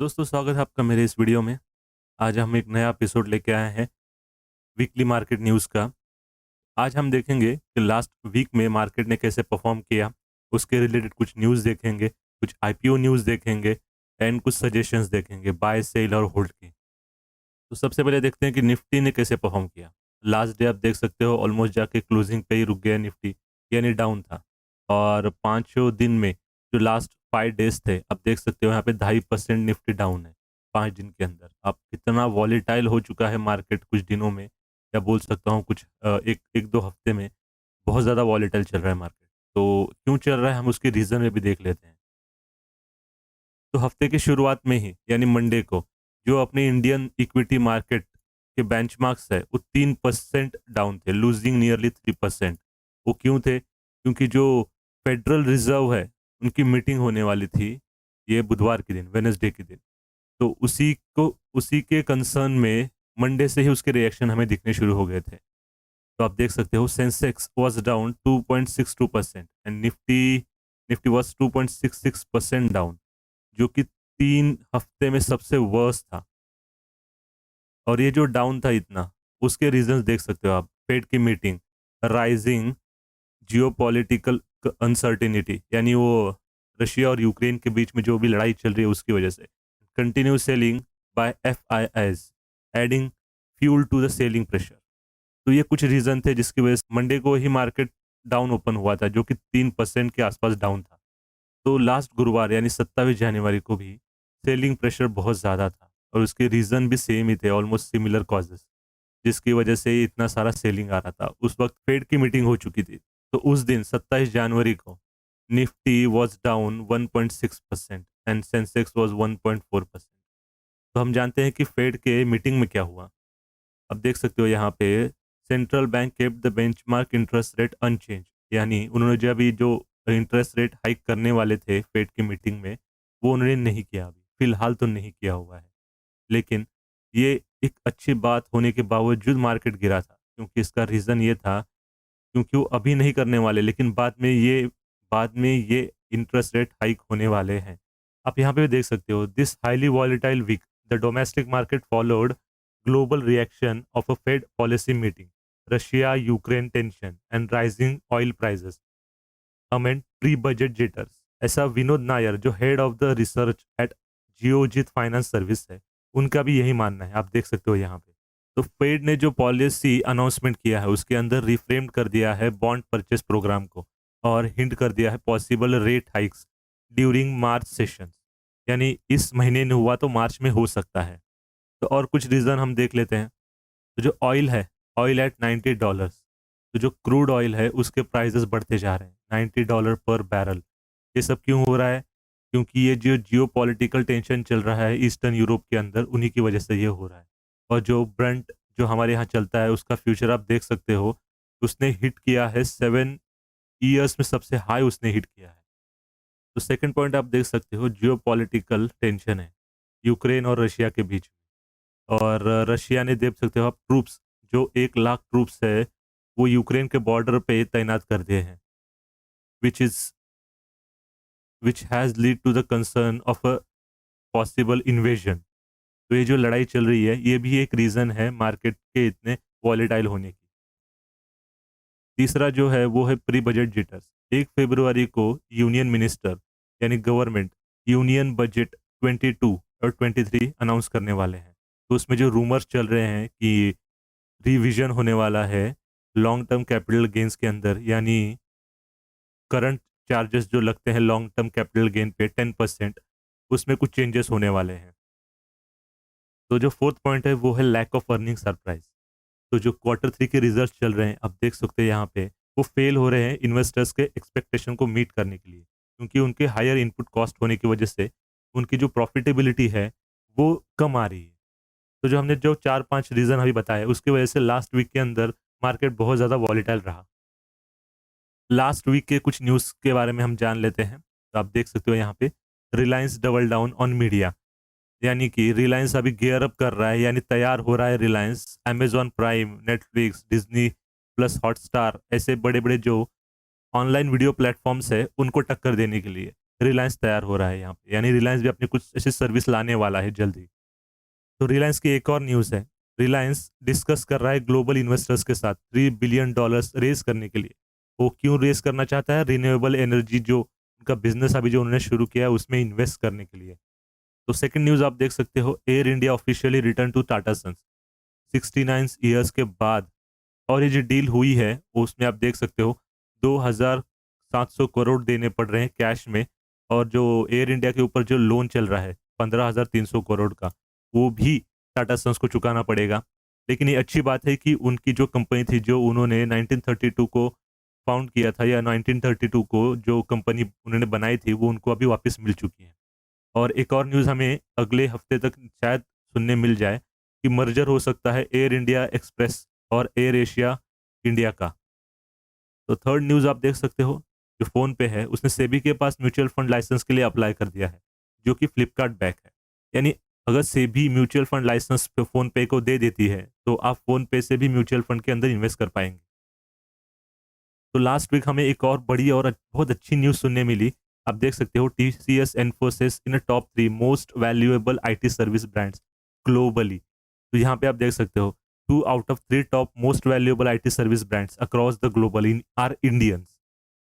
दोस्तों स्वागत है आपका मेरे इस वीडियो में। आज हम एक नया एपिसोड लेके आए हैं वीकली मार्केट न्यूज़ का। आज हम देखेंगे कि लास्ट वीक में मार्केट ने कैसे परफॉर्म किया, उसके रिलेटेड कुछ न्यूज़ देखेंगे, कुछ आईपीओ न्यूज़ देखेंगे एंड कुछ सजेशंस देखेंगे बाय सेल और होल्ड की। तो सबसे पहले देखते हैं कि निफ्टी ने कैसे परफॉर्म किया। लास्ट डे आप देख सकते हो ऑलमोस्ट जाके क्लोजिंग पे ही रुक गया निफ्टी, यानी डाउन था। और पाँचों दिन में जो लास्ट 5 डेज थे, आप देख सकते हो यहाँ पे 2.5% निफ्टी डाउन है 5 दिन के अंदर। अब कितना वॉलेटाइल हो चुका है मार्केट कुछ दिनों में, या बोल सकता हूँ कुछ एक एक दो हफ्ते में बहुत ज़्यादा वॉलेटाइल चल रहा है मार्केट। तो क्यों चल रहा है हम उसके रीज़न में भी देख लेते हैं। तो हफ्ते की शुरुआत में ही यानी मंडे को जो अपने इंडियन इक्विटी मार्केट के बेंचमार्क्स है वो 3% डाउन थे, लूजिंग नियरली 3%। वो क्यों थे? क्योंकि जो फेडरल रिजर्व है उनकी मीटिंग होने वाली थी ये बुधवार के दिन, वेनसडे के दिन। तो उसी के कंसर्न में मंडे से ही उसके रिएक्शन हमें दिखने शुरू हो गए थे। तो आप देख सकते हो Sensex was down 2.62% and Nifty Nifty was 2.66% down, जो कि 3 हफ्ते में सबसे वर्स्ट था। और ये जो डाउन था इतना, उसके रीजंस देख सकते हो आप। फेड की मीटिंग, राइजिंग जियोपॉलिटिकल अनसर्टेनिटी, यानी वो रशिया और यूक्रेन के बीच में जो भी लड़ाई चल रही है उसकी वजह से। Continue selling by FIIs adding fuel to the selling pressure. तो ये कुछ रीजन थे जिसकी वजह से मंडे को ही मार्केट डाउन ओपन हुआ था, जो कि 3% के आसपास डाउन था। तो लास्ट गुरुवार यानी 27 जनवरी को भी सेलिंग प्रेशर बहुत ज़्यादा था और उसके रीज़न भी सेम ही थे, ऑलमोस्ट सिमिलर कॉजेस, जिसकी वजह से इतना सारा सेलिंग आ रहा था। उस वक्त फेड की मीटिंग हो चुकी थी। तो उस दिन 27 जनवरी को Nifty was down 1.6% and Sensex was 1.4%। तो हम जानते हैं कि फेड के मीटिंग में क्या हुआ। अब देख सकते हो यहाँ पे central bank kept the benchmark interest rate unchanged, यानी उन्होंने जो अभी जो इंटरेस्ट रेट हाइक करने वाले थे फेड की मीटिंग में वो उन्होंने नहीं किया, अभी फिलहाल तो नहीं किया हुआ है। लेकिन ये एक अच्छी बात होने के बावजूद मार्केट गिरा था, क्योंकि इसका रीज़न ये था क्योंकि वो अभी नहीं करने वाले, लेकिन बाद में ये इंटरेस्ट रेट हाइक होने वाले हैं। आप यहाँ पे भी देख सकते हो this highly volatile week the domestic market followed global reaction of a Fed policy meeting, Russia Ukraine tension and rising oil prices amid pre budget jitters. ऐसा विनोद नायर जो head of the research at Geojit finance service है, उनका भी यही मानना है। आप देख सकते हो यहाँ पे। तो फेड ने जो पॉलिसी अनाउंसमेंट किया है उसके अंदर रिफ्रेम्ड कर दिया है बॉन्ड परचेस प्रोग्राम को और हिंट कर दिया है पॉसिबल रेट हाइक्स ड्यूरिंग मार्च सेशन, यानी इस महीने में हुआ तो मार्च में हो सकता है। तो और कुछ रीज़न हम देख लेते हैं। तो जो ऑयल है, ऑयल एट $90, तो जो क्रूड ऑयल है उसके प्राइसेस बढ़ते जा रहे हैं $90 पर बैरल। ये सब क्यों हो रहा है? क्योंकि ये जो जियो पॉलिटिकल टेंशन चल रहा है ईस्टर्न यूरोप के अंदर, उन्हीं की वजह से ये हो रहा है। और जो ब्रंट जो हमारे यहाँ चलता है उसका फ्यूचर आप देख सकते हो, उसने हिट किया है 7 ईयर्स में सबसे हाई उसने हिट किया है। तो सेकंड पॉइंट आप देख सकते हो जियो पॉलिटिकल टेंशन है यूक्रेन और रशिया के बीच में। और रशिया ने देख सकते हो आप ट्रूप्स, जो 1 लाख ट्रूप्स है वो यूक्रेन के बॉर्डर पे तैनात कर दिए हैं, which is which has lead to the concern of a possible invasion. तो ये जो लड़ाई चल रही है ये भी एक रीज़न है मार्केट के इतने वॉलेटाइल होने की। तीसरा जो है वो है प्री बजट जिटर्स। 1 फरवरी को यूनियन मिनिस्टर यानी गवर्नमेंट यूनियन बजट 22 और 23 अनाउंस करने वाले हैं। तो उसमें जो रूमर्स चल रहे हैं कि रिवीजन होने वाला है लॉन्ग टर्म कैपिटल गेन्स के अंदर, यानी करंट चार्जेस जो लगते हैं लॉन्ग टर्म कैपिटल गेन पे 10%, उसमें कुछ चेंजेस होने वाले हैं। तो जो फोर्थ पॉइंट है वो है लैक ऑफ अर्निंग सरप्राइज। तो जो Q3 के रिजल्ट चल रहे हैं आप देख सकते हैं यहाँ पे, वो फेल हो रहे हैं इन्वेस्टर्स के एक्सपेक्टेशन को मीट करने के लिए, क्योंकि उनके हायर इनपुट कॉस्ट होने की वजह से उनकी जो प्रॉफिटेबिलिटी है वो कम आ रही है। तो जो हमने जो 4-5 रीज़न अभी बताए उसकी वजह से लास्ट वीक के अंदर मार्केट बहुत ज़्यादा वॉलेटाइल रहा। लास्ट वीक के कुछ न्यूज़ के बारे में हम जान लेते हैं। तो आप देख सकते हो यहाँ पे Reliance double down on media, यानी कि रिलायंस अभी गियर अप कर रहा है, यानी तैयार हो रहा है Reliance Amazon prime, Netflix, Disney plus Hotstar ऐसे बड़े बड़े जो ऑनलाइन वीडियो प्लेटफॉर्म्स है उनको टक्कर देने के लिए। रिलायंस तैयार हो रहा है यहाँ पे, यानी रिलायंस भी अपनी कुछ ऐसी सर्विस लाने वाला है जल्दी। तो रिलायंस की एक और न्यूज़ है, रिलायंस डिस्कस कर रहा है ग्लोबल इन्वेस्टर्स के साथ $3 बिलियन रेज करने के लिए। वो क्यों रेज करना चाहता है? रिन्यूएबल एनर्जी जो उनका बिजनेस अभी जो उन्होंने शुरू किया है उसमें इन्वेस्ट करने के लिए। तो सेकंड न्यूज़ आप देख सकते हो, Air India officially return to Tata Sons 69 years के बाद। और ये जो डील हुई है वो उसमें आप देख सकते हो 2,700 करोड़ देने पड़ रहे हैं कैश में, और जो एयर इंडिया के ऊपर जो लोन चल रहा है 15,300 करोड़ का, वो भी टाटा सन्स को चुकाना पड़ेगा। लेकिन ये अच्छी बात है कि उनकी जो कंपनी थी, जो उन्होंने 1932 को फाउंड किया था, या 1932 को जो कंपनी उन्होंने बनाई थी, वो उनको अभी वापस मिल चुकी है। और एक और न्यूज़ हमें अगले हफ्ते तक शायद सुनने मिल जाए कि मर्जर हो सकता है एयर इंडिया एक्सप्रेस और एयर एशिया इंडिया का। तो थर्ड न्यूज़ आप देख सकते हो, जो फ़ोन पे है उसने सेबी के पास म्यूचुअल फंड लाइसेंस के लिए अप्लाई कर दिया है, जो कि फ्लिपकार्ट बैक है। यानी अगर SEBI mutual fund licence PhonePe को दे देती है तो आप फ़ोन पे से भी म्यूचुअल फंड के अंदर इन्वेस्ट कर पाएंगे। तो लास्ट वीक हमें एक और बड़ी और बहुत अच्छी न्यूज़ सुनने मिली। आप देख सकते हो, TCS Infosys in top 3 most valuable IT service brands globally. तो यहाँ पे आप देख सकते हो 2 out of 3 top most valuable IT service brands across the global in are Indians.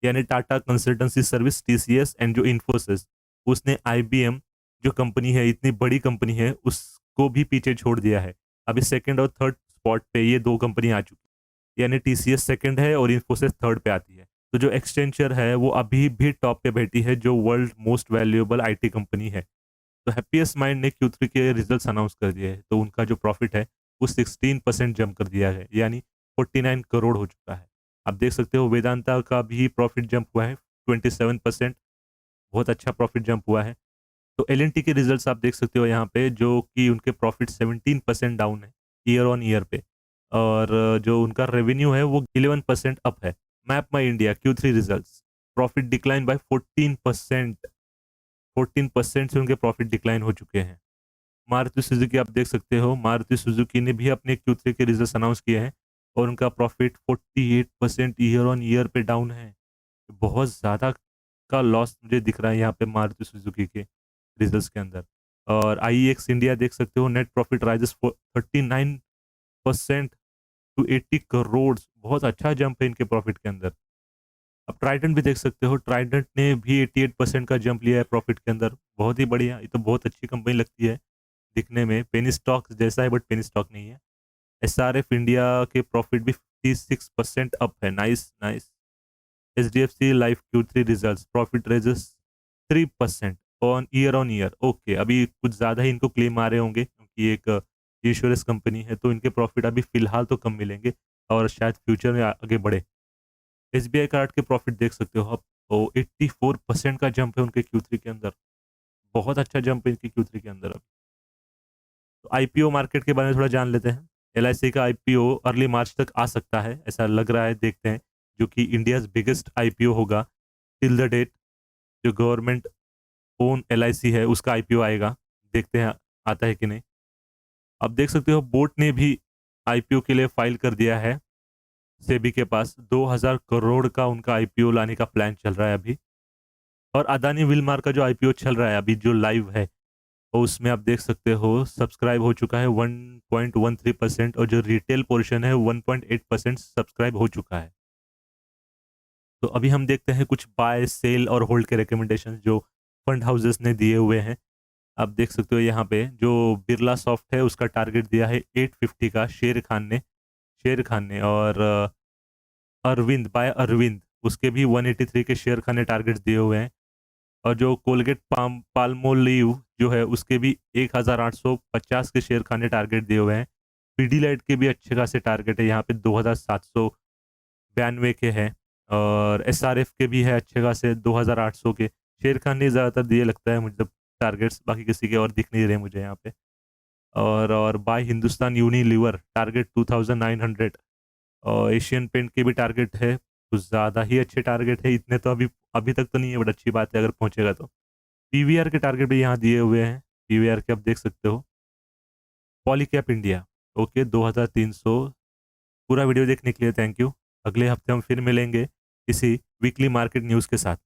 यानी Tata consultancy service TCS and जो इन्फोसिस, उसने आईबीएम जो कंपनी है, इतनी बड़ी कंपनी है, उसको भी पीछे छोड़ दिया है। अभी सेकंड और थर्ड स्पॉट पे ये दो कंपनी आ चुकी है, यानी टीसीएस सेकंड है और इन्फोसिस थर्ड पे आती है। तो जो एक्सटेंचर है वो अभी भी टॉप पे बैठी है, जो world most valuable IT company है। तो हैप्पीएस्ट माइंड ने Q3 के रिजल्ट्स अनाउंस कर दिए हैं, तो उनका जो प्रॉफिट है वो 16% जंप कर दिया है, यानी 49 करोड़ हो चुका है। आप देख सकते हो वेदांता का भी प्रॉफिट जंप हुआ है 27%, बहुत अच्छा प्रॉफिट जंप हुआ है। तो एल के रिजल्ट्स आप देख सकते हो यहाँ पे, जो कि उनके प्रॉफिट 17% डाउन है ईयर ऑन ईयर पे, और जो उनका रेवेन्यू है वो 11% अप है। Map my India Q3 results, profit decline by 14%, 14% से उनके प्रॉफिट डिक्लाइन हो चुके हैं। मारुति सुजुकी आप देख सकते हो, मारुति सुजुकी ने भी अपने Q3 के रिजल्ट्स अनाउंस किए हैं और उनका प्रॉफिट 48% ईयर ऑन ईयर पे डाउन है। बहुत ज़्यादा का लॉस मुझे दिख रहा है यहाँ पे मारुति सुजुकी के रिजल्ट्स के अंदर। और आईएक्स इंडिया देख सकते हो, net profit rises 39% to 80 crore, बहुत अच्छा जंप है इनके प्रॉफिट के अंदर। अब ट्राइडेंट भी देख सकते हो, ट्राइडेंट ने भी 88% का जंप लिया है प्रॉफिट के अंदर, बहुत ही बढ़िया। ये तो बहुत अच्छी कंपनी लगती है दिखने में, पेनी स्टॉक जैसा है बट पेनी स्टॉक नहीं है। एसआरएफ इंडिया के प्रॉफिट भी 56% अप है, nice nice. HDFC life Q3 results, profit raises 3% on year. Okay, अभी कुछ ज़्यादा ही इनको क्लेम आ रहे होंगे क्योंकि एक इंश्योरेंस कंपनी है, तो इनके प्रॉफिट अभी फिलहाल तो कम मिलेंगे और शायद फ्यूचर में आगे बढ़े। एसबीआई कार्ड के प्रॉफिट देख सकते हो आप, तो 84% का जंप है उनके Q3 के अंदर, बहुत अच्छा जंप है इनके Q3 के अंदर। अब तो आईपीओ मार्केट के बारे में थोड़ा जान लेते हैं। एलआईसी का आईपीओ अर्ली मार्च तक आ सकता है, ऐसा लग रहा है, देखते हैं, जो कि इंडियाज बिगेस्ट आईपीओ होगा टिल द डेट। जो गवर्नमेंट ओन एलआईसी है उसका आईपीओ आएगा, देखते हैं आता है कि नहीं। अब देख सकते हो बोट ने भी आईपीओ के लिए फाइल कर दिया है सेबी के पास, 2000 करोड़ का उनका आईपीओ लाने का प्लान चल रहा है अभी। और अदानी विलमार का जो आईपीओ चल रहा है अभी जो लाइव है, तो उसमें आप देख सकते हो सब्सक्राइब हो चुका है 1.13%, और जो रिटेल पोर्शन है 1.8% सब्सक्राइब हो चुका है। तो अभी हम देखते हैं कुछ बाय सेल और होल्ड के रिकमेंडेशन जो फंड हाउसेस ने दिए हुए हैं। आप देख सकते हो यहाँ पे जो बिरला सॉफ्ट है उसका टारगेट दिया है 850 का शेर खान ने, और अरविंद बाय अरविंद उसके भी 183 के शेर खान ने टारगेट्स दिए हुए हैं। और जो कोलगेट पाल्मोलिव जो है उसके भी 1850 के शेर खाने टारगेट दिए हुए हैं। पीडीलाइट के भी अच्छे खासे टारगेट है, यहाँ पे 2792 के हैं। और एसआरएफ के भी है अच्छे खासे 2800 के। शेर खान ने ज़्यादातर दिए लगता है मुझे टारगेट्स, बाकी किसी के और दिख नहीं रहे मुझे यहाँ पे। और बाय हिंदुस्तान यूनिलीवर टारगेट 2900, और एशियन पेंट के भी टारगेट है, कुछ ज़्यादा ही अच्छे टारगेट है। इतने तो अभी अभी तक तो नहीं है, बट अच्छी बात है अगर पहुंचेगा तो। पीवीआर के टारगेट भी यहाँ दिए हुए हैं, पीवीआर के आप देख सकते हो। Polycab India okay 2300। पूरा वीडियो देखने के लिए थैंक यू। अगले हफ्ते हम फिर मिलेंगे इसी वीकली मार्केट न्यूज़ के साथ।